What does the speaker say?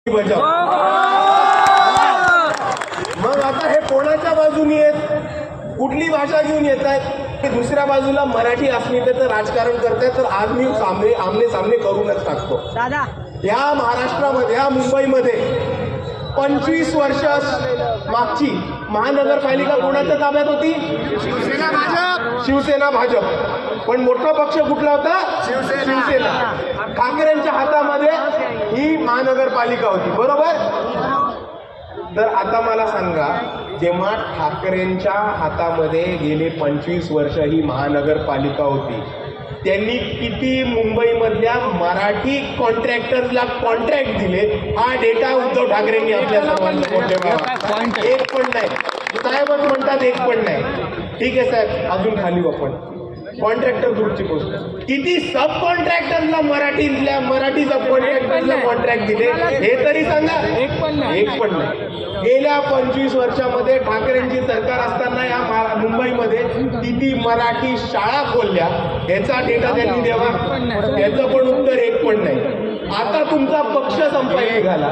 बजाव। मग आता हे कोणाच्या बाजूनी आहेत, कुठली भाषा घेऊन येत आहेत, हे दुसऱ्या बाजूला मराठी अस्मितेचं राजकारण करतायत। तर आज मी आमने सामने करूनच टाकतो। दादा या महाराष्ट्रामध्ये, या मुंबईमध्ये 25 वर्ष मागची महानगरपालिका कोणाच्या ताब्यात होती? शिवसेना भाजप। पण मोठा पक्ष कुठला होता? शिवसेना। ठाकरेंच्या हातामध्ये ही महानगरपालिका होती, बरोबर? तर आता मला सांगा, जेव्हा ठाकरेंच्या हातामध्ये गेले 25 वर्ष ही महानगरपालिका होती, त्यांनी किती मुंबईमधल्या मराठी कॉन्ट्रॅक्टर्सला कॉन्ट्रॅक्ट दिले, हा डेटा उद्धव ठाकरेंनी आपल्या सर्वांना ठेवावा। एक पण नाही, साहेबच म्हणतात एक पण नाही। ठीक आहे साहेब, अजून खाली आपण कॉन्ट्रॅक्टर ग्रुपची गोष्ट, किती सब कॉन्ट्रॅक्टरला मराठी सब कॉन्ट्रॅक्टरला कॉन्ट्रॅक्ट दिले हे तरी सांगा। एक पण नाही। गेल्या 25 वर्षामध्ये ठाकरेंची सरकार असताना या मुंबईमध्ये किती मराठी शाळा खोलल्या याचा डेटा त्यांनी द्यावा, याचं पण उत्तर एक पण नाही। आता तुमचा पक्ष संपायला निघाला,